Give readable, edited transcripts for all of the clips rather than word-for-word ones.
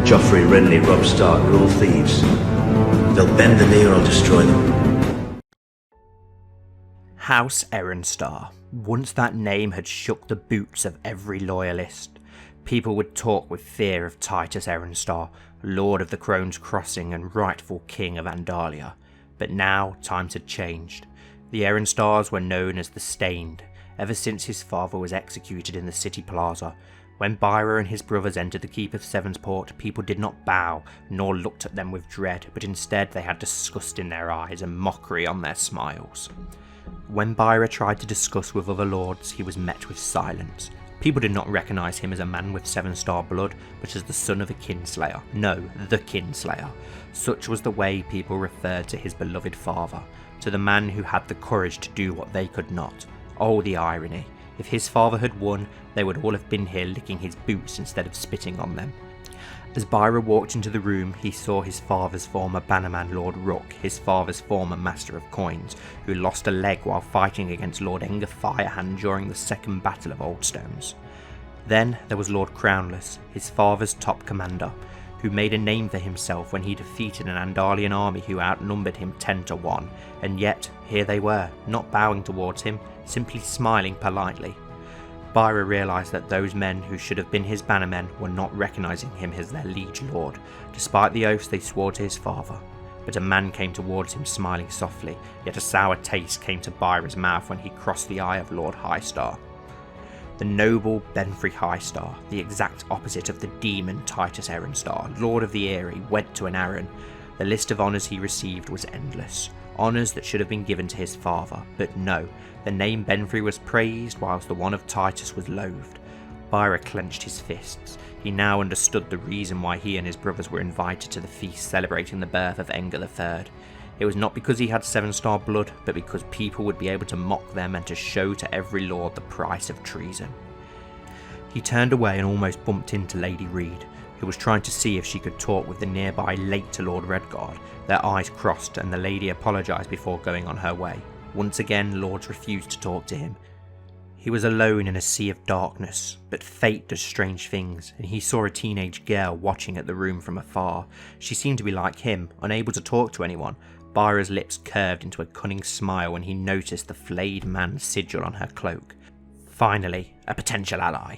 Joffrey, Renly, Robb Stark are all thieves. They'll bend the knee or I'll destroy them. House Erenstar. Once that name had shook the boots of every loyalist. People would talk with fear of Tytos Erenstar, Lord of the Crone's Crossing and rightful King of Andalia. But now times had changed. The Erenstars were known as the Stained, ever since his father was executed in the city plaza. When Byra and his brothers entered the keep of Sevensport, people did not bow, nor looked at them with dread, but instead they had disgust in their eyes and mockery on their smiles. When Byra tried to discuss with other lords, he was met with silence. People did not recognise him as a man with Sevenstar blood, but as the son of a kinslayer. No, the kinslayer. Such was the way people referred to his beloved father, to the man who had the courage to do what they could not. Oh, the irony. If his father had won, they would all have been here licking his boots instead of spitting on them. As Byra walked into the room, he saw his father's former bannerman Lord Rook, his father's former master of coins, who lost a leg while fighting against Lord Aengar Firehand during the Second Battle of Oldstones. Then there was Lord Crownless, his father's top commander, who made a name for himself when he defeated an Andalian army who outnumbered him 10-1, and yet here they were, not bowing towards him, simply smiling politely. Byra realised that those men who should have been his bannermen were not recognising him as their liege lord, despite the oaths they swore to his father. But a man came towards him smiling softly, yet a sour taste came to Byra's mouth when he crossed the eye of Lord Highstar. The noble Benfrey Highstar, the exact opposite of the demon Tytos Erenstar, Lord of the Eyrie, went to an Arryn. The list of honours he received was endless. Honours that should have been given to his father, but no, the name Benfrey was praised whilst the one of Tytos was loathed. Byra clenched his fists. He now understood the reason why he and his brothers were invited to the feast celebrating the birth of Aengar III. It was not because he had Sevenstar blood, but because people would be able to mock them and to show to every lord the price of treason. He turned away and almost bumped into Lady Reed, who was trying to see if she could talk with the nearby late to Lord Redguard. Their eyes crossed and the lady apologised before going on her way. Once again, lords refused to talk to him. He was alone in a sea of darkness, but fate does strange things, and he saw a teenage girl watching at the room from afar. She seemed to be like him, unable to talk to anyone. Byra's lips curved into a cunning smile when he noticed the flayed man's sigil on her cloak. Finally, a potential ally.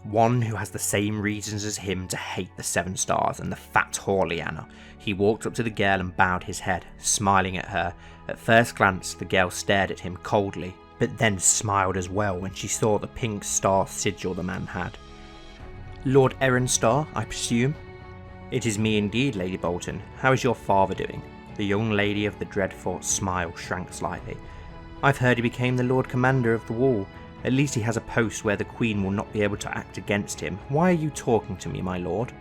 One who has the same reasons as him to hate the Sevenstars and the fat whore Lyanna. He walked up to the girl and bowed his head, smiling at her. At first glance, the girl stared at him coldly, but then smiled as well when she saw the pink star sigil the man had. Lord Erenstar, I presume? It is me indeed, Lady Bolton. How is your father doing? The young lady of the Dreadfort's smile shrank slightly. I've heard he became the Lord Commander of the Wall. At least he has a post where the Queen will not be able to act against him. Why are you talking to me, my lord?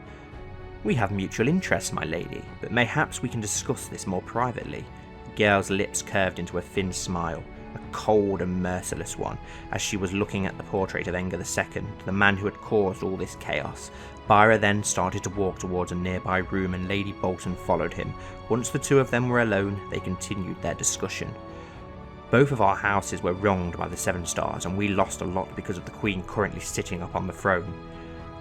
We have mutual interests, my lady, but mayhaps we can discuss this more privately. The girl's lips curved into a thin smile, a cold and merciless one, as she was looking at the portrait of Aengar II, the man who had caused all this chaos. Byra then started to walk towards a nearby room and Lady Bolton followed him. Once the two of them were alone, they continued their discussion. Both of our houses were wronged by the Sevenstars, and we lost a lot because of the Queen currently sitting upon the throne.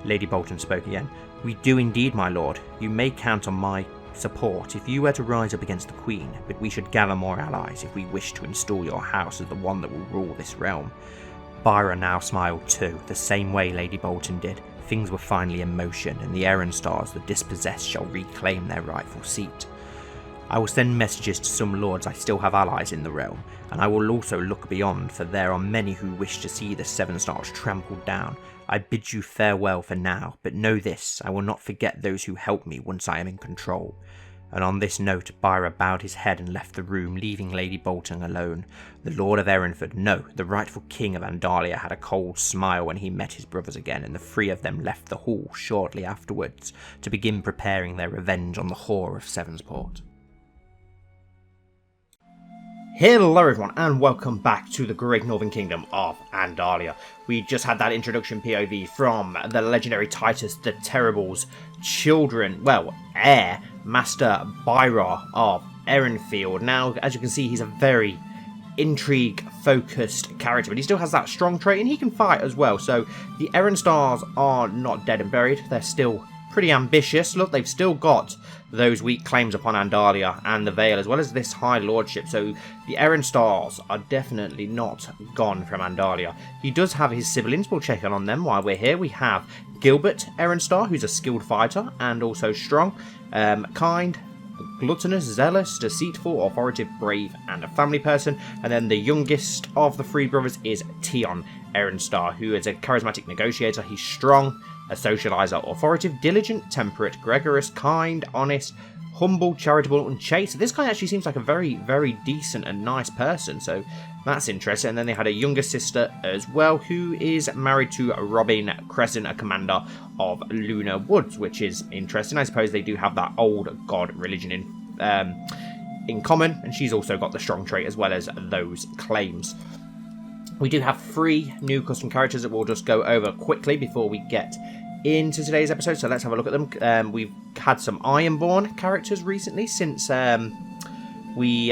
Lady Bolton spoke again. We do indeed, my lord. You may count on my support if you were to rise up against the Queen, but we should gather more allies if we wish to install your house as the one that will rule this realm. Byra now smiled too, the same way Lady Bolton did. Things were finally in motion, and the Erenstars, the dispossessed, shall reclaim their rightful seat. I will send messages to some lords I still have allies in the realm, and I will also look beyond, for there are many who wish to see the Sevenstars trampled down. I bid you farewell for now, but know this, I will not forget those who helped me once I am in control. And on this note, Byra bowed his head and left the room, leaving Lady Bolton alone. The Lord of Erenford, no, the rightful King of Andalia, had a cold smile when he met his brothers again, and the three of them left the hall shortly afterwards to begin preparing their revenge on the whore of Sevensport. Hello everyone and welcome back to the Great Northern Kingdom of Andalia. We just had that introduction POV from the legendary Tytos the Terrible's children, heir, Master Byra of Erenfield. Now, as you can see, he's a very intrigue-focused character, but he still has that strong trait and he can fight as well. So the Erenstars are not dead and buried, they're still pretty ambitious. Look, they've still got those weak claims upon Andalia and the Vale, as well as this High Lordship. So the Erenstars are definitely not gone from Andalia. He does have his siblings. We'll check in on them while we're here. We have Gilbert Erenstar, who's a skilled fighter and also strong, kind, gluttonous, zealous, deceitful, authoritative, brave, and a family person. And then the youngest of the three brothers is Tion Erenstar, who is a charismatic negotiator. He's strong, a socializer, authoritative, diligent, temperate, gregarious, kind, honest, humble, charitable, and chaste. So this guy actually seems like a very, very decent and nice person, so that's interesting. And then they had a younger sister as well, who is married to Robin Crescent, a commander of Lunar Woods, which is interesting. I suppose they do have that old god religion in common, and she's also got the strong trait as well as those claims. We do have 3 new custom characters that we'll just go over quickly before we get into today's episode, so let's have a look at them. We've had some Ironborn characters recently since we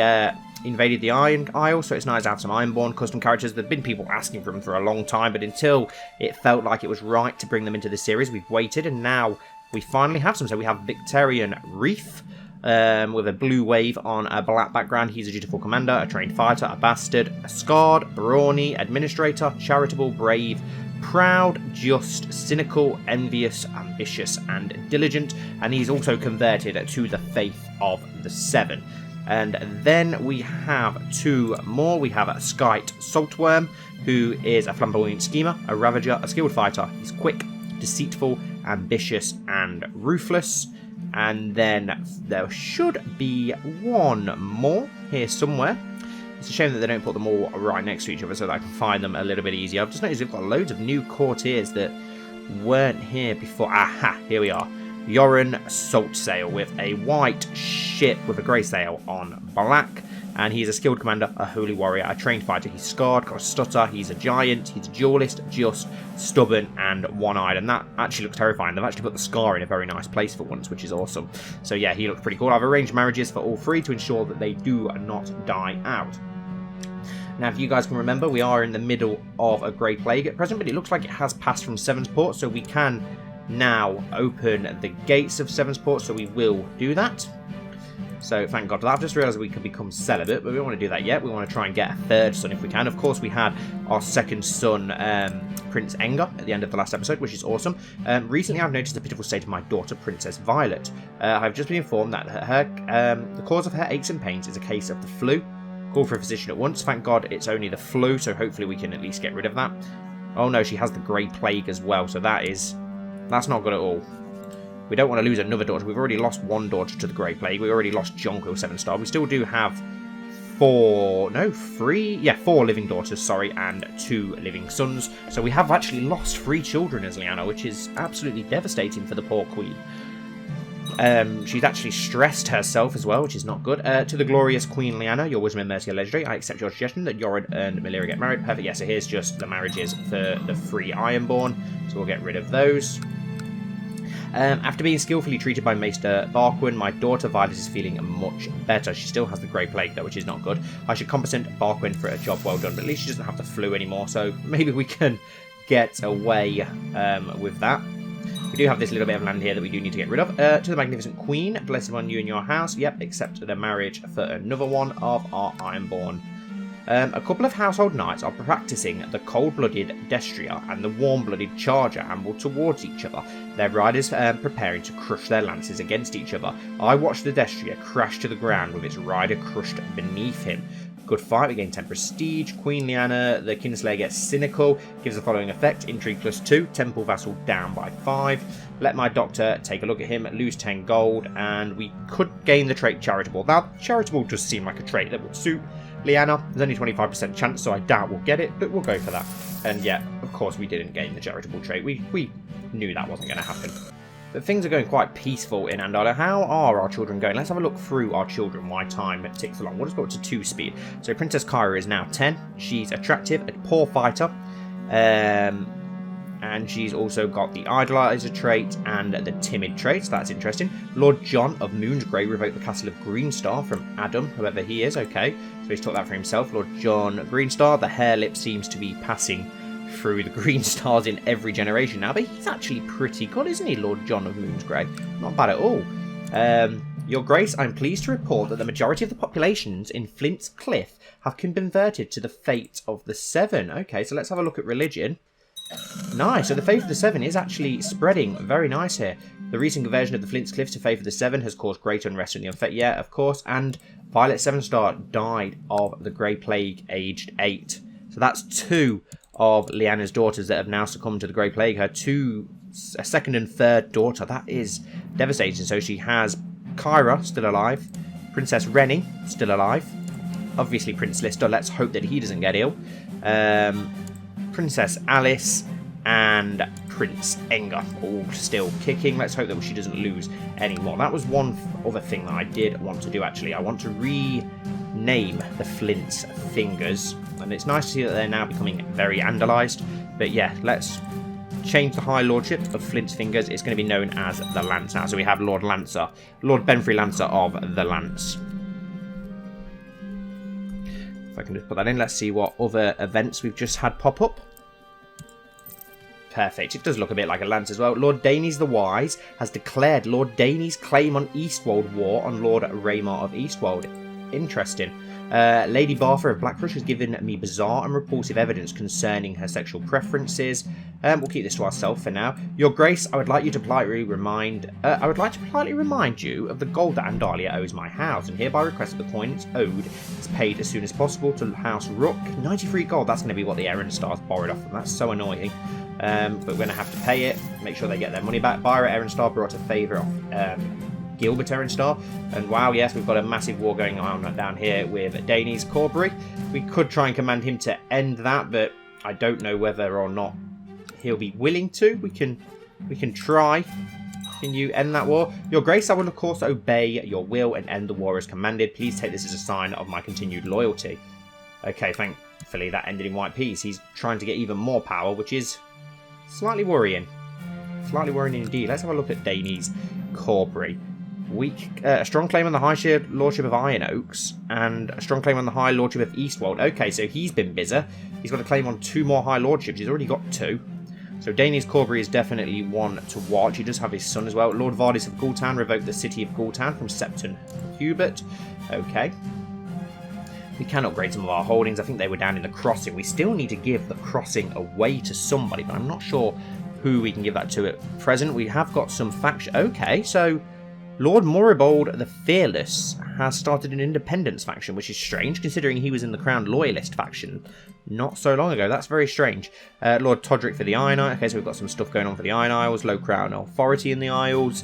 invaded the Iron Isle, so it's nice to have some Ironborn custom characters. There have been people asking for them for a long time, but until it felt like it was right to bring them into the series, we've waited, and now we finally have some. So we have Victorian Reef, with a blue wave on a black background. He's a dutiful commander, a trained fighter, a bastard, a scarred, brawny, administrator, charitable, brave, proud, just, cynical, envious, ambitious, and diligent. And he's also converted to the faith of the Seven. And then we have 2 more. We have a Skite Saltworm, who is a flamboyant schemer, a ravager, a skilled fighter. He's quick, deceitful, ambitious, and ruthless. And then there should be 1 more here somewhere. It's a shame that they don't put them all right next to each other so that I can find them a little bit easier. I've just noticed they've got loads of new courtiers that weren't here before. Aha, here we are. Yoren Saltsail with a white ship with a grey sail on black. And he's a skilled commander, a holy warrior, a trained fighter. He's scarred, got a stutter, he's a giant, he's a duelist, just, stubborn, and one-eyed. And that actually looks terrifying. They've actually put the scar in a very nice place for once, which is awesome. So yeah, he looks pretty cool. I've arranged marriages for all 3 to ensure that they do not die out. Now, if you guys can remember, we are in the middle of a Grey Plague at present, but it looks like it has passed from Sevensport, so we can now open the gates of Sevensport, so we will do that. So thank God for that. I've just realised we can become celibate, but we don't want to do that yet. We want to try and get a 3rd son if we can. Of course, we had our 2nd son, Prince Engar, at the end of the last episode, which is awesome. Recently, I've noticed the pitiful state of my daughter, Princess Violet. I've just been informed that the cause of her aches and pains is a case of the flu. Call for a physician at once. Thank God it's only the flu, so hopefully we can at least get rid of that. Oh no, she has the Grey Plague as well, so that's not good at all. We don't want to lose another daughter. We've already lost 1 daughter to the Grey Plague. We already lost Jonquil Sevenstar. We still do have 4 living daughters, sorry, and 2 living sons. So we have actually lost 3 children as Lyanna, which is absolutely devastating for the poor queen. She's actually stressed herself as well, which is not good. To the glorious Queen Lyanna, your wisdom and mercy are legendary. I accept your suggestion that Yoren and Melira get married. Perfect. Yeah, so here's just the marriages for the 3 Ironborn. So we'll get rid of those. After being skillfully treated by Maester Barquin, my daughter Violet is feeling much better. She still has the Grey Plague though, which is not good. I should compensate Barquin for a job well done, but at least she doesn't have the flu anymore, so maybe we can get away with that. We do have this little bit of land here that we do need to get rid of. To the magnificent queen, blessed upon you and your house. Yep, except the marriage for another one of our Ironborn. A couple of household knights are practicing the cold-blooded Destria and the warm-blooded Charger amble towards each other, their riders preparing to crush their lances against each other. I watched the Destria crash to the ground with its rider crushed beneath him. Good fight, we gain 10 prestige. Queen Lyanna, the Kinslayer, gets cynical, gives the following effect: intrigue +2, temple vassal down by 5. Let my doctor take a look at him, lose 10 gold, and we could gain the trait charitable. Now, charitable does seem like a trait that would suit Lyanna. There's only 25% chance, so I doubt we'll get it, but we'll go for that. And yeah, of course we didn't gain the charitable trait. We knew that wasn't going to happen. But things are going quite peaceful in Andalia. How are our children going? Let's have a look through our children, why time ticks along. We'll just go up to 2 speed. So Princess Kyra is now 10. She's attractive, a poor fighter. And she's also got the idolizer trait and the timid trait, so that's interesting. Lord John of Moonsgrey revoked the castle of Greenstar from Adam, whoever he is. Okay, so he's took that for himself. Lord John Greenstar, the hare lip seems to be passing through the green stars in every generation now, but he's actually pretty good, isn't he, Lord John of Moonsgrave? Not bad at all. Your Grace, I'm pleased to report that the majority of the populations in Flint's Cliff have converted to the Fate of the Seven. Okay, so let's have a look at religion. Nice, so the Faith of the Seven is actually spreading very nice here. The recent conversion of the Flint's Cliff to Faith of the Seven has caused great unrest in the Unfet. Yeah, of course, and Violet Sevenstar died of the Grey Plague aged 8. So that's 2 of Lyanna's daughters that have now succumbed to the Grey Plague. A second and third daughter. That is devastating. So she has Kyra still alive, Princess Rennie still alive, obviously Prince Lister, let's hope that he doesn't get ill, Princess Alice and Prince Enga all still kicking. Let's hope that she doesn't lose anymore. That was one other thing that I did want to do actually. I want to rename the Flint's Fingers, and it's nice to see that they're now becoming very Andalized. But yeah, let's change the High Lordship of Flint's Fingers. It's going to be known as the Lance now. So we have Lord Lancer, Lord Benfrey Lancer of the Lance. If I can just put that in, let's see what other events we've just had pop up. Perfect. It does look a bit like a lance as well. Lord Danes the Wise has declared Lord Danes' claim on Eastwold war on Lord Raymar of Eastwold. Interesting. Lady Bartha of Blackrush has given me bizarre and repulsive evidence concerning her sexual preferences. We'll keep this to ourselves for now. Your Grace, I would like to politely remind you of the gold that Andalia owes my house, and hereby request that the coin it's owed is paid as soon as possible to House Rook. 93 gold. That's going to be what the Erenstars borrowed off them. That's so annoying. But we're going to have to pay it. Make sure they get their money back. Byra Erenstar brought a favour of Gilbert Erenstar, and wow, yes, we've got a massive war going on down here with Danes Corbury. We could try and command him to end that, but I don't know whether or not he'll be willing to. We can try. Can you end that war? Your Grace, I will of course obey your will and end the war as commanded. Please take this as a sign of my continued loyalty. Okay, thankfully that ended in white peace. He's trying to get even more power, which is slightly worrying. Slightly worrying indeed. Let's have a look at Danes Corbury. A strong claim on the High Lordship of Iron Oaks and a strong claim on the High Lordship of Eastwold. Okay, so he's been busy. He's got a claim on 2 more High Lordships. He's already got 2. So Danes Corbury is definitely one to watch. He does have his son as well. Lord Vardis of Gultan revoked the city of Gultan from Septon Hubert. Okay. We can upgrade some of our holdings. I think they were down in the crossing. We still need to give the crossing away to somebody, but I'm not sure who we can give that to at present. We have got some faction. Okay, so Lord Morribold the Fearless has started an independence faction, which is strange considering he was in the Crown Loyalist faction not so long ago. That's very strange. Lord Todrick for the Iron Isles. Okay, so we've got some stuff going on for the Iron Isles. Low Crown Authority in the Isles.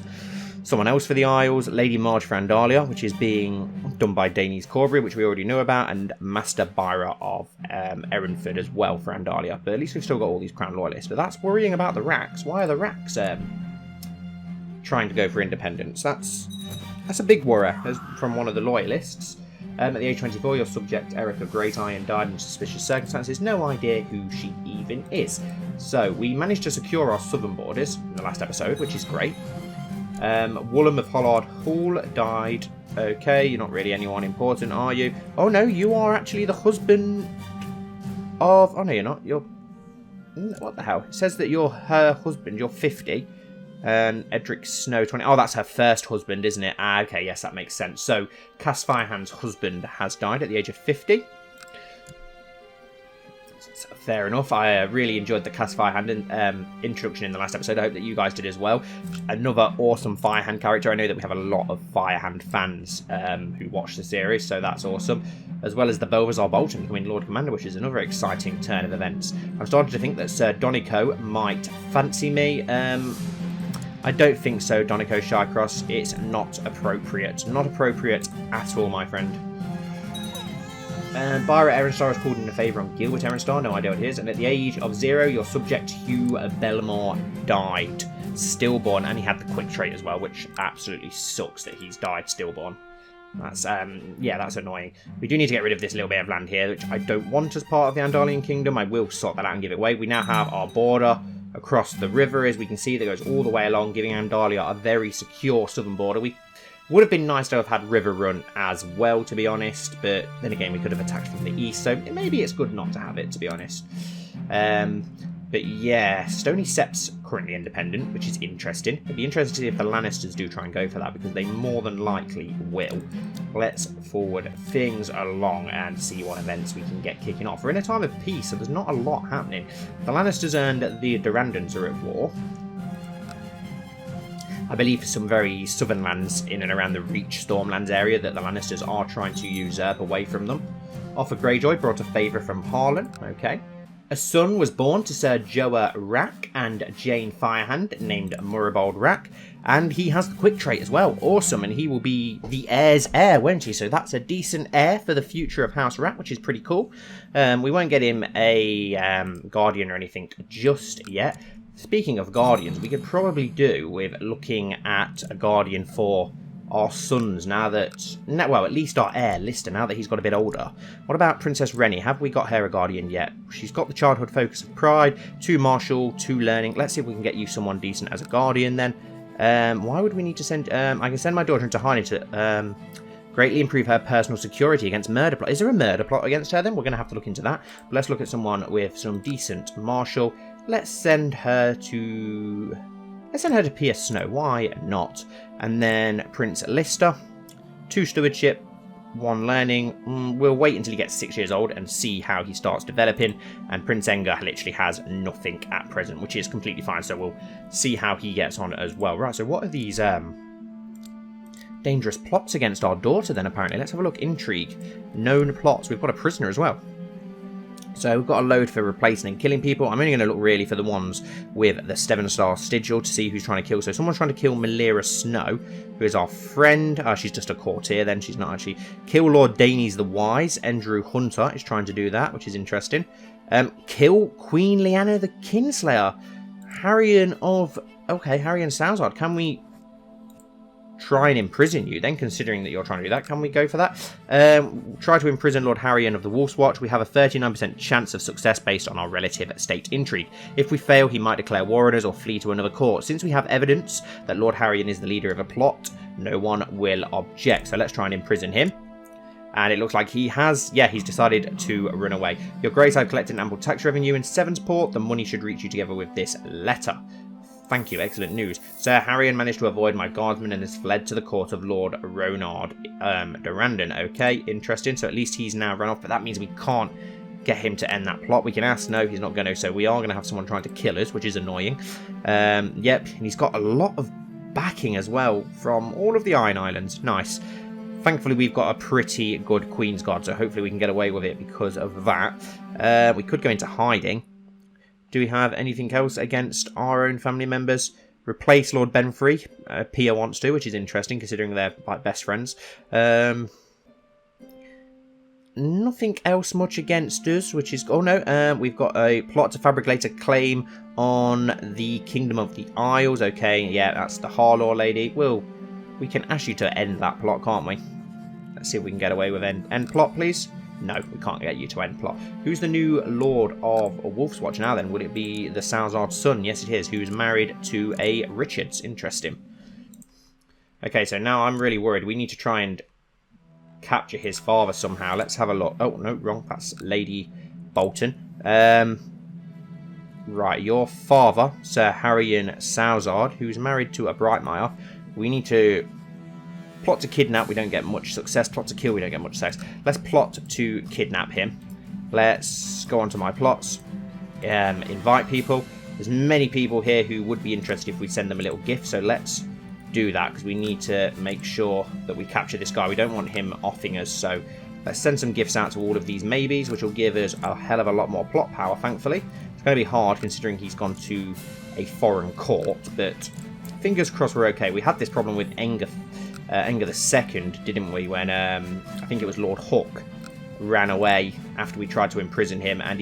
Someone else for the Isles. Lady Marge for Andalia, which is being done by Danes Corbury, which we already knew about. And Master Byra of Erenford as well for Andalia. But at least we've still got all these Crown Loyalists. But that's worrying about the Racks. Why are the Racks trying to go for independence? That's a big worry from one of the loyalists. At the age 24, your subject Erica Greatiron died in suspicious circumstances. No idea who she even is. So we managed to secure our southern borders in the last episode, which is great. Woolham of Hollard Hall died. Okay, you're not really anyone important, are you? Oh no, you are actually the husband of... Oh no, you're not. You're... What the hell? It says that you're her husband. You're 50. And Edric Snow 20. Oh, that's her first husband, isn't it? Ah, okay, yes, that makes sense. So, Cass Firehand's husband has died at the age of 50. So, fair enough. I really enjoyed the Cass Firehand introduction in the last episode. I hope that you guys did as well. Another awesome Firehand character. I know that we have a lot of Firehand fans who watch the series, so that's awesome. As well as the Belvazar Bolton becoming Lord Commander, which is another exciting turn of events. I'm starting to think that Sir Donico might fancy me. I don't think so, Donico Shycross. It's not appropriate. Not appropriate at all, my friend. And Byra Erenstar is called in favour on Gilbert Erenstar. No idea what it is. And at the age of 0, your subject Hugh Bellamore died. Stillborn. And he had the quick trait as well, which absolutely sucks that he's died stillborn. That's, yeah, that's annoying. We do need to get rid of this little bit of land here, which I don't want as part of the Andalian Kingdom. I will sort that out and give it away. We now have our border across the river, as we can see, that goes all the way along, giving Andalia a very secure southern border. We would have been nice to have had River Run as well, to be honest, but then again, we could have attacked from the east, so maybe it's good not to have it, to be honest. But yeah, Stony Sept's currently independent, which is interesting. It'd be interesting to see if the Lannisters do try and go for that, because they more than likely will. Let's forward things along and see what events we can get kicking off. We're in a time of peace, so there's not a lot happening. The Lannisters and the Durrandons are at war. I believe some very southern lands in and around the Reach Stormlands area that the Lannisters are trying to usurp away from them. Arthur Greyjoy brought a favour from Harlan, okay. A son was born to Sir Joa Rack and Jane Firehand, named Murabald Rack, and he has the quick trait as well. Awesome, and he will be the heir's heir, won't he? So that's a decent heir for the future of House Rack, which is pretty cool. We won't get him a guardian or anything just yet. Speaking of guardians, we could probably do with looking at a guardian for our sons now that, well, at least our heir, Lister, now that he's got a bit older. What about Princess Rennie? Have we got her a guardian yet? She's got the childhood focus of pride, 2 martial, 2 learning. Let's see if we can get you someone decent as a guardian then. Why would we need to send... I can send my daughter into hiding to greatly improve her personal security against murder plot. Is there a murder plot against her then? We're going to have to look into that. But let's look at someone with some decent martial. Let's send her to... Pierce Snow, why not? And then Prince Lister, 2 stewardship, 1 learning. We'll wait until he gets 6 years old and see how he starts developing. And Prince Engar literally has nothing at present, which is completely fine. So we'll see how he gets on as well. Right, so what are these dangerous plots against our daughter then apparently? Let's have a look. Intrigue. Known plots. We've got a prisoner as well. So we've got a load for replacing and killing people. I'm only going to look really for the ones with the Sevenstar sigil to see who's trying to kill. So someone's trying to kill Melira Snow, who is our friend. She's just a courtier then. She's not actually. Kill Lord Danes the Wise. Andrew Hunter is trying to do that, which is interesting. Kill Queen Lyanna the Kinslayer. Harrion of... Okay, Harrion sounds odd. Can we try and imprison you then, considering that you're trying to do that? Can we go for that? Try to imprison Lord Harrion of the Wolf's Watch. We have a 39% chance of success based on our relative state intrigue. If we fail, he might declare war on us or flee to another court. Since we have evidence that Lord Harrion is the leader of a plot, no one will object. So let's try and imprison him. And it looks like he has, yeah, he's decided to run away. Your Grace, I've collected ample tax revenue in Sevensport. The money should reach you together with this letter. Thank you, excellent news. Sir Harrion managed to avoid my guardsmen and has fled to the court of Lord Ronard Durrandon. Okay, interesting. So at least he's now run off, but that means we can't get him to end that plot. We can ask, no, he's not going to. So we are going to have someone trying to kill us, which is annoying. Yep, and he's got a lot of backing as well from all of the Iron Islands. Nice. Thankfully, we've got a pretty good Queen's Guard, so hopefully we can get away with it because of that. We could go into hiding. Do we have anything else against our own family members? Replace Lord Benfrey. Pia wants to, which is interesting considering they're like best friends. Nothing else much against us, which is... Oh no, we've got a plot to fabricate a claim on the Kingdom of the Isles. Okay, yeah, that's the Harlaw lady. Well, we can ask you to end that plot, can't we? Let's see if we can get away with end plot, please. No, we can't get you to end plot. Who's the new Lord of Wolf's Watch now then? Would it be the Salazar's son? Yes, it is. Who's married to a Richards. Interesting. Okay, so now I'm really worried. We need to try and capture his father somehow. Let's have a look. Oh, no, wrong. That's Lady Bolton. Right, your father, Sir Harrion Salzard, who's married to a Brightmire. We need to... Plot to kidnap, we don't get much success. Plot to kill, we don't get much success. Let's plot to kidnap him. Let's go on to my plots. Invite people. There's many people here who would be interested if we send them a little gift. So let's do that because we need to make sure that we capture this guy. We don't want him offing us. So let's send some gifts out to all of these maybes, which will give us a hell of a lot more plot power, thankfully. It's going to be hard considering he's gone to a foreign court. But fingers crossed we're okay. We had this problem with Engar II, didn't we, when I think it was Lord Hook ran away after we tried to imprison him, and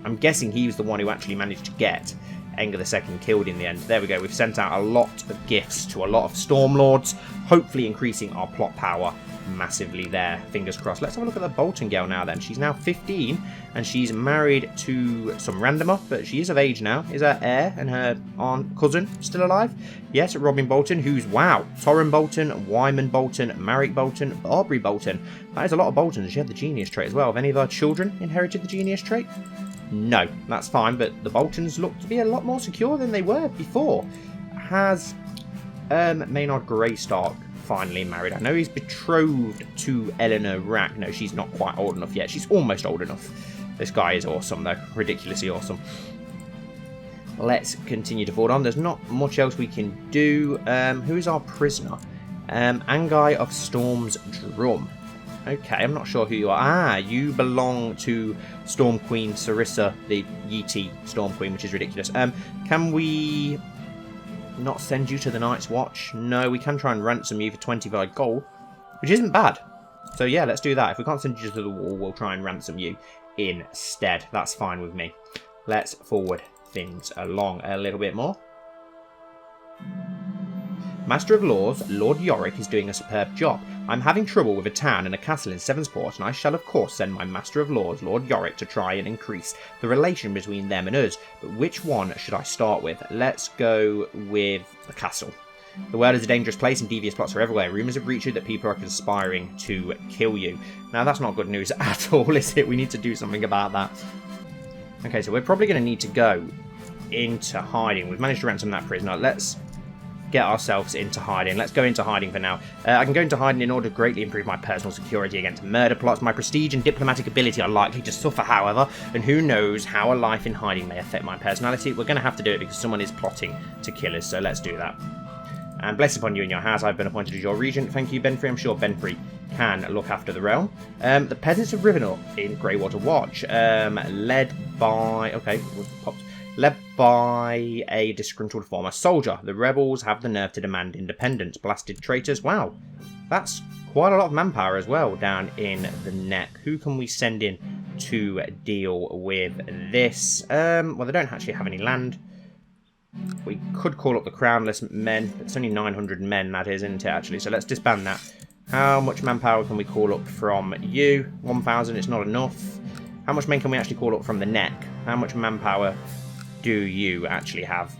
I'm guessing he was the one who actually managed to get Engar II killed in the end. There we go, we've sent out a lot of gifts to a lot of Stormlords, hopefully increasing our plot power massively there, fingers crossed. Let's have a look at the Bolton girl now then. She's now 15 and she's married to some randomer, but she is of age now. Is her heir and her cousin still alive? Yes, Robin Bolton, who's, wow, Torrin Bolton, Wyman Bolton, Marek Bolton, Barbary Bolton. That is a lot of Boltons. She had the genius trait as well. Have any of our children inherited the genius trait? No, that's fine, but the Boltons look to be a lot more secure than they were before. Has Maynard Greystark finally married? I know he's betrothed to Eleanor Rack. No, she's not quite old enough yet. She's almost old enough. This guy is awesome, though. Ridiculously awesome. Let's continue to forward on. There's not much else we can do. Who is our prisoner? Angai of Storm's Drum. Okay, I'm not sure who you are. Ah, you belong to Storm Queen Sarissa, the Yeeti Storm Queen, which is ridiculous. Can we not send you to the Night's Watch? No, we can try and ransom you for 25 gold, which isn't bad. So yeah, let's do that. If we can't send you to the wall, we'll try and ransom you instead. That's fine with me. Let's forward things along a little bit more. Master of Laws, Lord Yorick, is doing a superb job. I'm having trouble with a town and a castle in Sevensport, and I shall of course send my Master of Laws, Lord Yorick, to try and increase the relation between them and us. But which one should I start with? Let's go with the castle. The world is a dangerous place and devious plots are everywhere. Rumours have reached you that people are conspiring to kill you. Now that's not good news at all, is it? We need to do something about that. Okay, so we're probably going to need to go into hiding. We've managed to ransom that prisoner. Let's get ourselves into hiding. Let's go into hiding for now. I can go into hiding in order to greatly improve my personal security against murder plots. My prestige and diplomatic ability are likely to suffer, however, and who knows how a life in hiding may affect my personality. We're going to have to do it because someone is plotting to kill us, so let's do that. And blessed upon you and your house, I've been appointed as your regent. Thank you, Benfrey. I'm sure Benfrey can look after the realm. The peasants of Rivenor in Greywater Watch, led by... Okay, popped. Led by a disgruntled former soldier. The rebels have the nerve to demand independence. Blasted traitors. Wow, that's quite a lot of manpower as well down in the neck. Who can we send in to deal with this? Well, they don't actually have any land. We could call up the crownless men. It's only 900 men, that is, isn't it, actually? So let's disband that. How much manpower can we call up from you? 1,000, it's not enough. How much men can we actually call up from the neck? How much manpower do you actually have?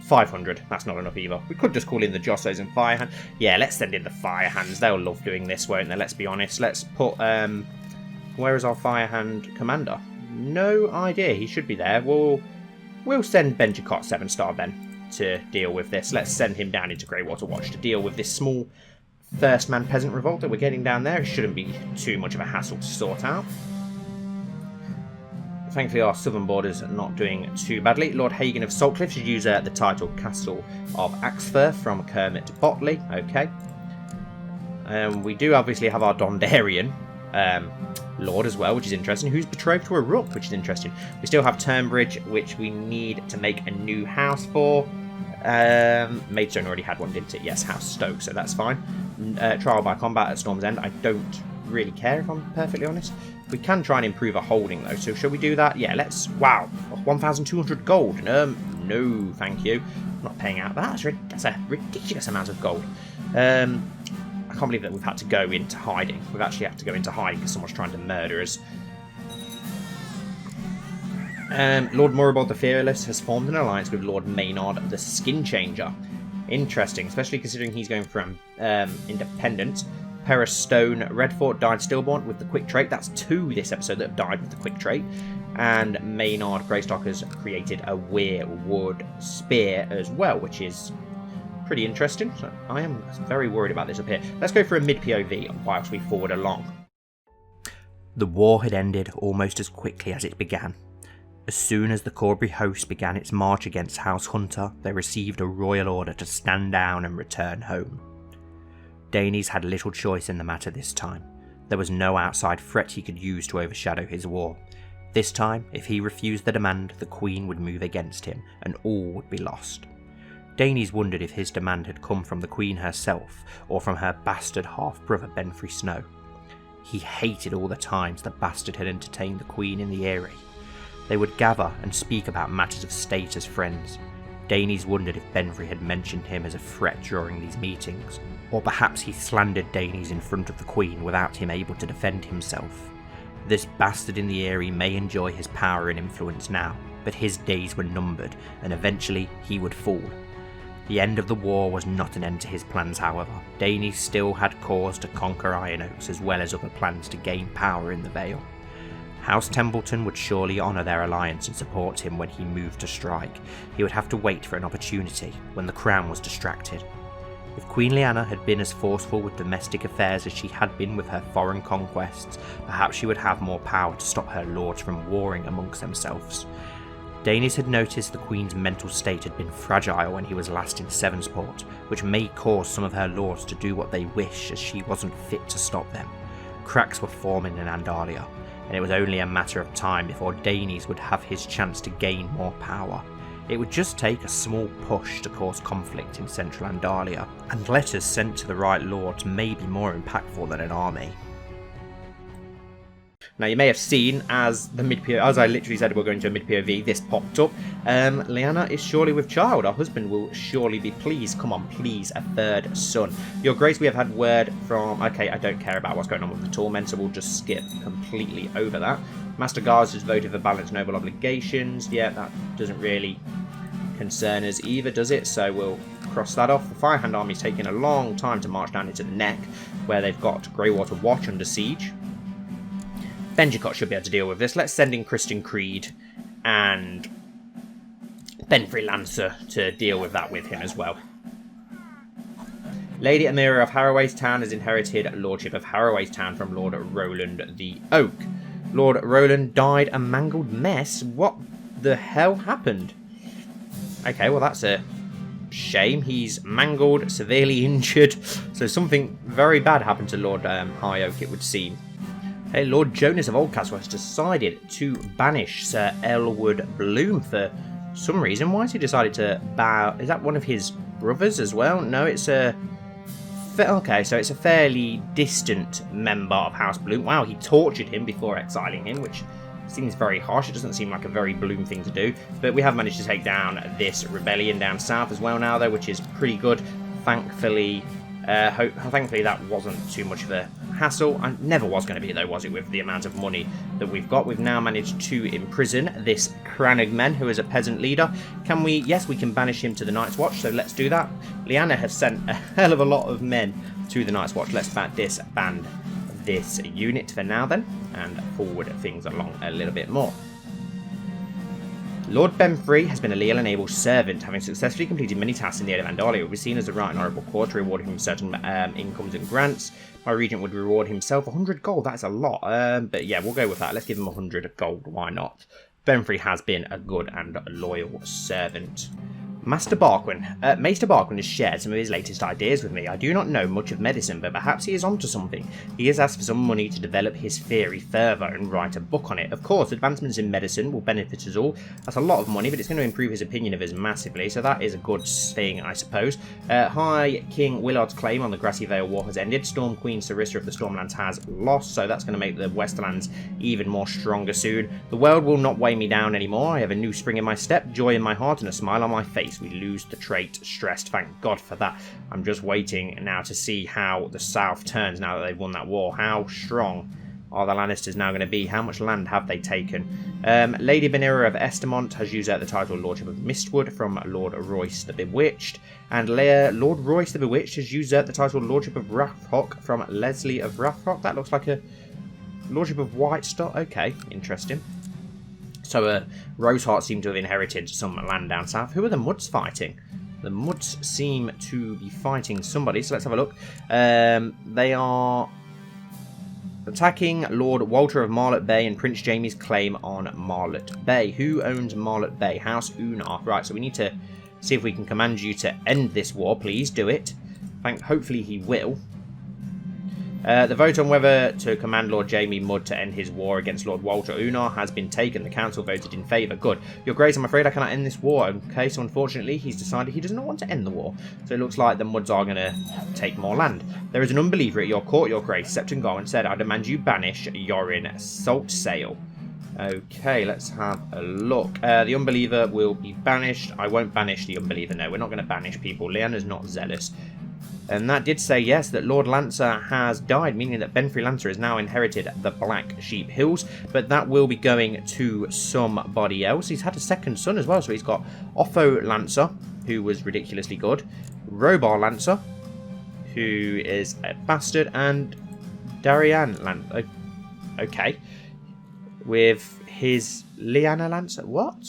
500. That's not enough either. We could just call in the Jossos and Firehand. Yeah, let's send in the Firehands. They'll love doing this, won't they? Let's be honest. Let's put... where is our Firehand commander? No idea. He should be there. We'll send Benjicott Sevenstar then to deal with this. Let's send him down into Greywater Watch to deal with this small first-man peasant revolt that we're getting down there. It shouldn't be too much of a hassle to sort out. Thankfully, our southern borders are not doing too badly. Lord Hagen of Saltcliffe should use the title Castle of Axfur from Kermit Botley. Okay. We do obviously have our Dondarian Lord as well, which is interesting, who's betrothed to a Rook, which is interesting. We still have Turnbridge, which we need to make a new house for. Maidstone already had one, didn't it? Yes, House Stoke, so that's fine. Trial by combat at Storm's End. I don't really care, if I'm perfectly honest. We can try and improve our holding, though, so shall we do that? Yeah, let's... Wow, 1,200 gold. No, thank you. I'm not paying out that. That's a ridiculous amount of gold. I can't believe that we've had to go into hiding. We've actually had to go into hiding because someone's trying to murder us. Lord Moribald the Fearless has formed an alliance with Lord Maynard the Skin Changer. Interesting, especially considering he's going from independence. Paris Stone Redfort died stillborn with the quick trait. That's 2 this episode that have died with the quick trait. And Maynard Greystock has created a Weirwood Spear as well, which is pretty interesting. So I am very worried about this up here. Let's go for a mid-POV whilst we forward along. The war had ended almost as quickly as it began. As soon as the Corbury host began its march against House Hunter, they received a royal order to stand down and return home. Danes had little choice in the matter this time. There was no outside threat he could use to overshadow his war. This time, if he refused the demand, the Queen would move against him, and all would be lost. Danes wondered if his demand had come from the Queen herself, or from her bastard half-brother Benfrey Snow. He hated all the times the bastard had entertained the Queen in the Eyrie. They would gather and speak about matters of state as friends. Danes wondered if Benfrey had mentioned him as a threat during these meetings, or perhaps he slandered Danes in front of the Queen without him able to defend himself. This bastard in the Eyrie may enjoy his power and influence now, but his days were numbered, and eventually he would fall. The end of the war was not an end to his plans, however. Danes still had cause to conquer Iron Oaks, as well as other plans to gain power in the Vale. House Templeton would surely honour their alliance and support him when he moved to strike. He would have to wait for an opportunity when the crown was distracted. If Queen Lyanna had been as forceful with domestic affairs as she had been with her foreign conquests, perhaps she would have more power to stop her lords from warring amongst themselves. Daenerys had noticed the Queen's mental state had been fragile when he was last in Sevensport, which may cause some of her lords to do what they wish as she wasn't fit to stop them. Cracks were forming in Andalia, and it was only a matter of time before Daenerys would have his chance to gain more power. It would just take a small push to cause conflict in central Andalia, and letters sent to the right lords may be more impactful than an army. Now you may have seen as I literally said we're going to a mid-POV, this popped up. Lyanna is surely with child. Our husband will surely be pleased. Come on, please, a third son. Your Grace, we have had word from... Okay, I don't care about what's going on with the Tormentor. We'll just skip completely over that. Master Guards has voted for balanced noble obligations. Yeah, that doesn't really concern us either, does it? So we'll cross that off. The Firehand Army's taking a long time to march down into the neck, where they've got Greywater Watch under siege. Benjicott should be able to deal with this. Let's send in Kristen Creed and Benfrey Lancer to deal with that with him as well. Lady Amira of Harroway's Town has inherited Lordship of Harroway's Town from Lord Roland the Oak. Lord Roland died a mangled mess. What the hell happened? Okay, well that's a shame. He's mangled, severely injured. So something very bad happened to Lord High Oak, it would seem. Hey, Lord Jonas of Oldcastle has decided to banish Sir Elwood Bloom for some reason. Why has he decided to bow? Is that one of his brothers as well? No, it's a... Okay, so it's a fairly distant member of House Bloom. Wow, he tortured him before exiling him, which seems very harsh. It doesn't seem like a very Bloom thing to do. But we have managed to take down this rebellion down south as well now, though, which is pretty good. Thankfully, that wasn't too much of a hassle. And never was going to be, though, was it, with the amount of money that we've got. We've now managed to imprison this Cranagman, who is a peasant leader. Can we? Yes, we can banish him to the Night's Watch, so let's do that. Lyanna has sent a hell of a lot of men to the Night's Watch. Let's disband this unit for now, then, and forward things along a little bit more. Lord Benfrey has been a leal and able servant, having successfully completed many tasks in the aid of Andalia. It will be seen as a right and honourable court, rewarding him certain incomes and grants. My regent would reward himself 100 gold. That's a lot. But yeah, we'll go with that. Let's give him 100 gold. Why not? Benfrey has been a good and loyal servant. Master Barquin has shared some of his latest ideas with me. I do not know much of medicine, but perhaps he is onto something. He has asked for some money to develop his theory further and write a book on it. Of course, advancements in medicine will benefit us all. That's a lot of money, but it's going to improve his opinion of us massively, so that is a good thing, I suppose. High King Willard's claim on the Grassy Vale War has ended. Storm Queen Sarissa of the Stormlands has lost, so that's going to make the Westerlands even more stronger soon. The world will not weigh me down anymore. I have a new spring in my step, joy in my heart, and a smile on my face. We lose the trait stressed. Thank God for that. I'm just waiting now to see how the South turns now that they've won that war. How strong are the Lannisters now going to be? How much land have they taken? Lady Benira of Estermont has usurped the title Lordship of Mistwood from Lord Royce the Bewitched. And Lord Royce the Bewitched has usurped the title Lordship of Rathrock from Leslie of Rathrock. That looks like a Lordship of White Star. Okay, interesting. So Roseheart seem to have inherited some land down south. Who are the Mudds fighting? The Mudds seem to be fighting somebody, so let's have a look. They are attacking Lord Walter of Marlett Bay and Prince Jamie's claim on Marlett Bay. Who owns Marlett Bay? House Unar. Right, so we need to see if we can command you to end this war. Please do it. Hopefully he will. The vote on whether to command Lord Jamie Mudd to end his war against Lord Walter Unar has been taken. The council voted in favour. Good. Your Grace, I'm afraid I cannot end this war. Okay, so unfortunately he's decided he does not want to end the war. So it looks like the Mudds are going to take more land. There is an unbeliever at your court, Your Grace. Septon Garland said, I demand you banish Yorin Saltsail. Okay, let's have a look. The unbeliever will be banished. I won't banish the unbeliever. No, we're not going to banish people. Lyanna's not zealous. And that did say, yes, that Lord Lancer has died, meaning that Benfrey Lancer has now inherited the Black Sheep Hills, but that will be going to somebody else. He's had a second son as well, so he's got Otho Lancer, who was ridiculously good, Robar Lancer, who is a bastard, and Darian Lancer. Okay. with his Lyanna Lancer. What?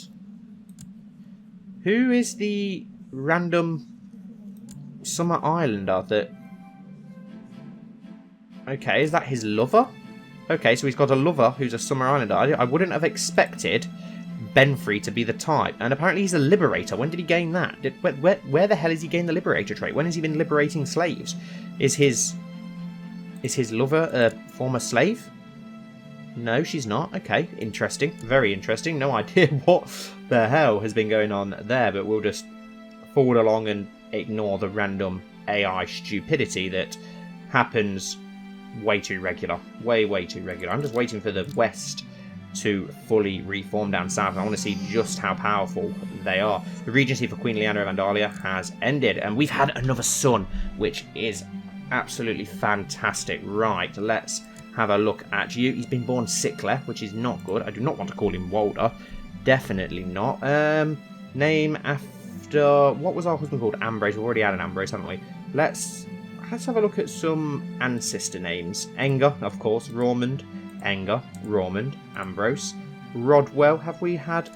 Who is the random Summer Islander that... Okay, is that his lover? Okay, so he's got a lover who's a Summer Islander. I wouldn't have expected Benfrey to be the type. And apparently he's a liberator. When did he gain that? Where the hell has he gained the liberator trait? When has he been liberating slaves? Is his lover a former slave? No, she's not. Okay, interesting. Very interesting. No idea what the hell has been going on there, but we'll just forward along and ignore the random AI stupidity that happens way too regular. Way too regular. I'm just waiting for the West to fully reform down south. I want to see just how powerful they are. The regency for Queen Lyanna of Andalia has ended, and we've had another son, which is absolutely fantastic. Right, let's have a look at you. He's been born sickler, which is not good. I do not want to call him Walder. Definitely not. Name after... What was our husband called? Ambrose. We've already had an Ambrose, haven't we? Let's have a look at some ancestor names. Enger, of course. Raumund. Enger. Raumund. Ambrose. Rodwell. Have we had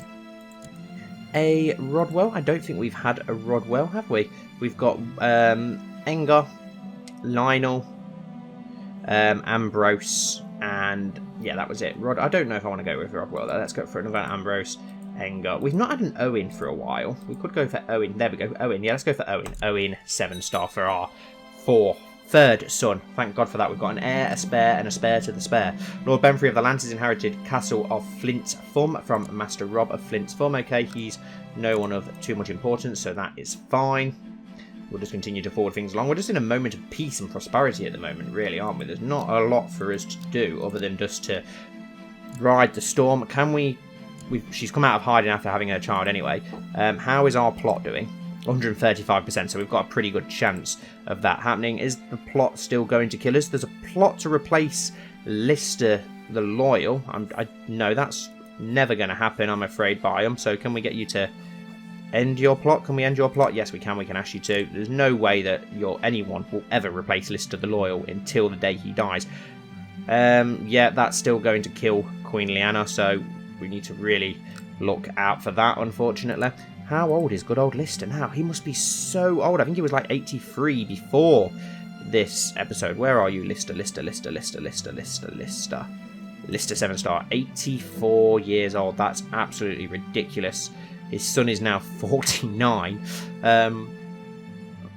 a Rodwell? I don't think we've had a Rodwell, have we? We've got Enger, Lionel, Ambrose, and yeah, that was it. I don't know if I want to go with Rodwell though. Let's go for another Ambrose. Enger. We've not had an Owen for a while. We could go for Owen. There we go. Owen. Yeah, let's go for Owen. Owen Sevenstar for our third son. Thank God for that. We've got an heir, a spare, and a spare to the spare. Lord Benfrey of the Lancers inherited Castle of Flint's Thumb from Master Rob of Flint's Thumb. Okay, he's no one of too much importance, so that is fine. We'll just continue to forward things along. We're just in a moment of peace and prosperity at the moment, really, aren't we? There's not a lot for us to do other than just to ride the storm. Can we... She's come out of hiding after having her child anyway. How is our plot doing? 135%, so we've got a pretty good chance of that happening. Is the plot still going to kill us? There's a plot to replace Lister the Loyal. No, that's never going to happen, I'm afraid, Byam. So can we get you to end your plot? Can we end your plot? Yes, we can. We can ask you to. There's no way that anyone will ever replace Lister the Loyal until the day he dies. Yeah, that's still going to kill Queen Lyanna, so we need to really look out for that, unfortunately. How old is good old Lister now? He must be so old. I think he was like 83 before this episode. Where are you, Lister? Lister Sevenstar. 84 years old. That's absolutely ridiculous. His son is now 49.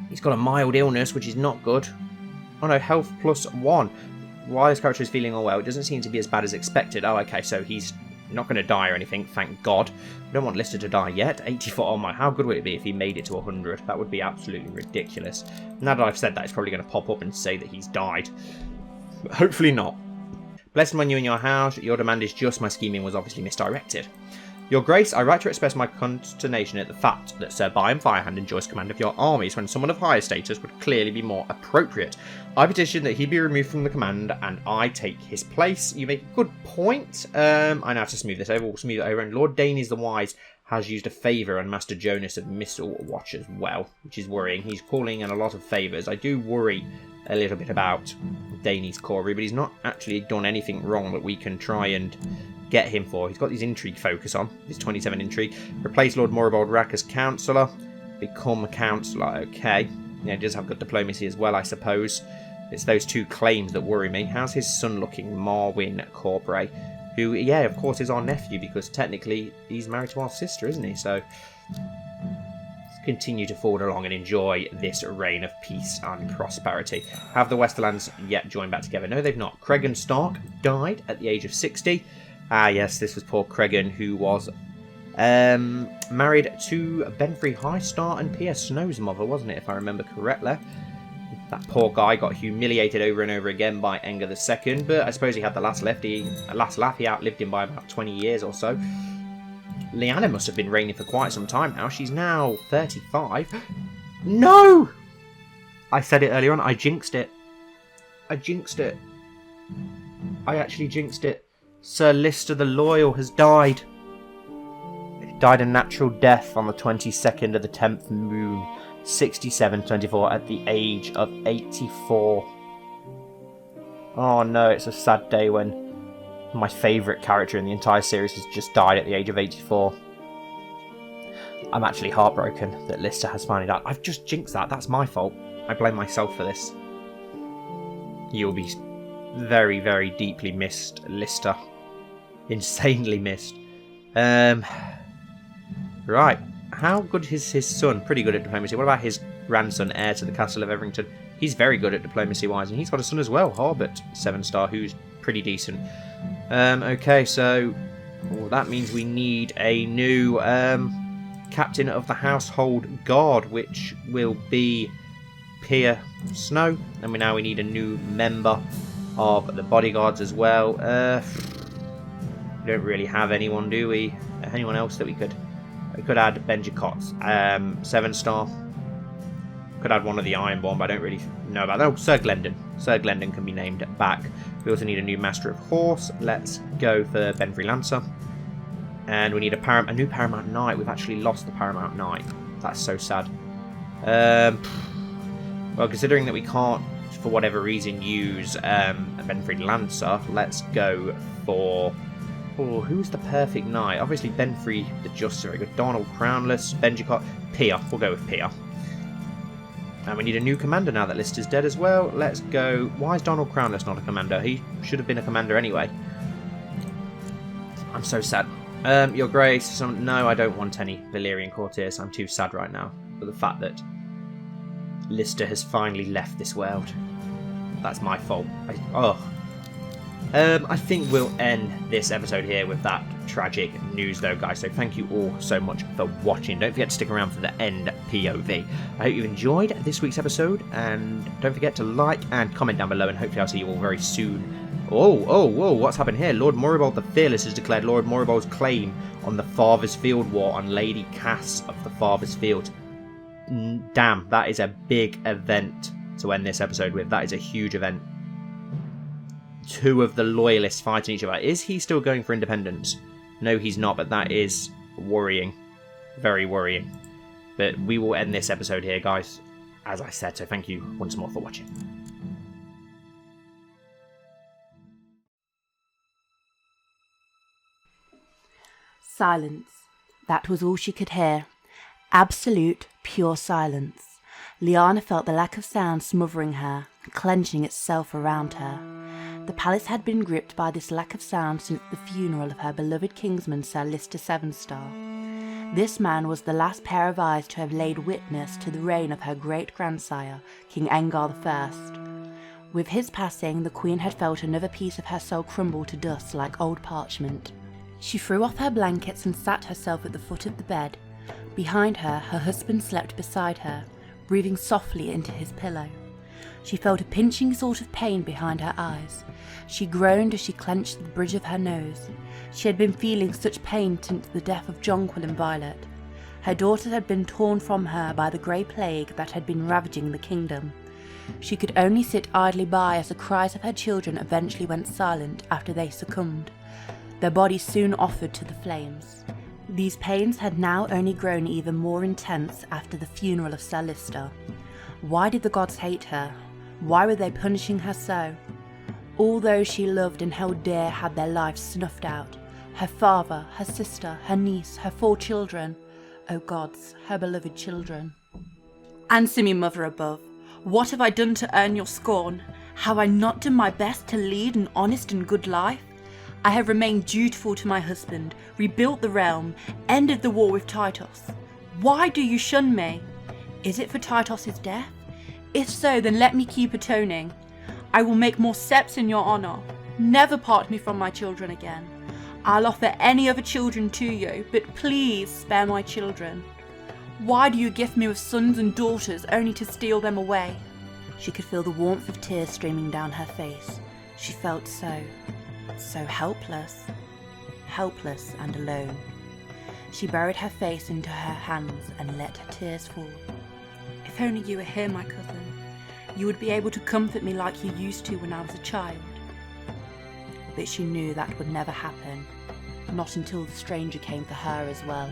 He's got a mild illness, which is not good. Oh no, health +1. While his character is feeling unwell, it doesn't seem to be as bad as expected. Oh, okay, so he's not going to die or anything, thank God. I don't want Lister to die yet. 84, oh my, how good would it be if he made it to 100? That would be absolutely ridiculous. Now that I've said that, it's probably going to pop up and say that he's died. But hopefully not. Blessed among you in your house, your demand is just. My scheming was obviously misdirected. Your Grace, I write to express my consternation at the fact that Sir Byam Firehand enjoys command of your armies when someone of higher status would clearly be more appropriate. I petition that he be removed from the command and I take his place. You make a good point. I now have to smooth this over. We'll smooth it over. And Lord Danes the Wise has used a favour on Master Jonas of Missile Watch as well, which is worrying. He's calling in a lot of favours. I do worry a little bit about Danes Corey, but he's not actually done anything wrong that we can try and get him for. He's got his intrigue focus on. His 27 intrigue. Replace Lord Moribald Rack as councillor. Become a councillor. Okay. Yeah, he does have good diplomacy as well, I suppose. It's those two claims that worry me. How's his son looking? Marwyn Corbray. Who, yeah, of course, is our nephew, because technically he's married to our sister, isn't he? So let's continue to forward along and enjoy this reign of peace and prosperity. Have the Westerlands yet joined back together? No, they've not. Cregan Stark died at the age of 60. Ah, yes, this was poor Cregan, who was married to Benfrey Highstar and Pierce Snow's mother, wasn't it, if I remember correctly? That poor guy got humiliated over and over again by Enger II, but I suppose he had the last laugh. He outlived him by about 20 years or so. Lyanna must have been reigning for quite some time now. She's now 35. No! I said it earlier on. I jinxed it. I actually jinxed it. Sir Lister the Loyal has died. He died a natural death on the 22nd of the 10th moon, 6724, at the age of 84. Oh no, it's a sad day when my favourite character in the entire series has just died at the age of 84. I'm actually heartbroken that Lister has finally died. I've just jinxed that. That's my fault. I blame myself for this. You'll be very, very deeply missed, Lister. Insanely missed. Right. How good is his son? Pretty good at diplomacy. What about his grandson, heir to the Castle of Everington? He's very good at diplomacy-wise, and he's got a son as well, Harbert Sevenstar, who's pretty decent. Okay, so that means we need a new captain of the household guard, which will be Pier Snow, and we need a new member of the bodyguards as well. We don't really have anyone, do we? Anyone else that we could add? Benji Cots, Sevenstar. Could add one of the Ironborn, but I don't really know about that. Oh, Sir Glendon. Sir Glendon can be named back. We also need a new Master of Horse. Let's go for Benfrey Lancer. And we need a new Paramount Knight. We've actually lost the Paramount Knight. That's so sad. Well, considering that we can't, for whatever reason, use a Benfrey Lancer, let's go for... Oh, who's the perfect knight? Obviously, Benfrey the Just, very good. Donald Crownless, Benji Cott, Pier. We'll go with Pier. And we need a new commander now that Lister's dead as well. Let's go... Why is Donald Crownless not a commander? He should have been a commander anyway. I'm so sad. Your Grace, no, I don't want any Valyrian courtiers. I'm too sad right now for the fact that Lister has finally left this world. That's my fault. I think we'll end this episode here with that tragic news though, guys. So thank you all so much for watching. Don't forget to stick around for the end POV. I hope you've enjoyed this week's episode, and don't forget to like and comment down below, and hopefully I'll see you all very soon. Whoa, what's happened here? Lord Moribald the Fearless has declared Lord Moribald's claim on the Father's Field War on Lady Cass of the Father's Field. Damn, that is a big event to end this episode with. That is a huge event. Two of the loyalists fighting each other. Is he still going for independence? No, he's not, but that is worrying. Very worrying. But we will end this episode here, guys, as I said, so thank you once more for watching. Silence. That was all she could hear. Absolute, pure silence. Lyanna felt the lack of sound smothering her, clenching itself around her. The palace had been gripped by this lack of sound since the funeral of her beloved kingsman Sir Lister Sevenstar. This man was the last pair of eyes to have laid witness to the reign of her great-grandsire, King Aengar I. With his passing, the Queen had felt another piece of her soul crumble to dust like old parchment. She threw off her blankets and sat herself at the foot of the bed. Behind her, her husband slept beside her, breathing softly into his pillow. She felt a pinching sort of pain behind her eyes. She groaned as she clenched the bridge of her nose. She had been feeling such pain since the death of Jonquil and Violet. Her daughters had been torn from her by the grey plague that had been ravaging the kingdom. She could only sit idly by as the cries of her children eventually went silent after they succumbed. Their bodies soon offered to the flames. These pains had now only grown even more intense after the funeral of Sir Lister. Why did the gods hate her? Why were they punishing her so? All those she loved and held dear had their lives snuffed out. Her father, her sister, her niece, her 4 children. Oh gods, her beloved children. Answer me, Mother above. What have I done to earn your scorn? Have I not done my best to lead an honest and good life? I have remained dutiful to my husband, rebuilt the realm, ended the war with Tytos. Why do you shun me? Is it for Tytos' death? If so, then let me keep atoning. I will make more steps in your honour. Never part me from my children again. I'll offer any other children to you, but please spare my children. Why do you gift me with sons and daughters only to steal them away? She could feel the warmth of tears streaming down her face. She felt so helpless. Helpless and alone. She buried her face into her hands and let her tears fall. If only you were here, my cousin. You would be able to comfort me like you used to when I was a child. But she knew that would never happen. Not until the stranger came for her as well.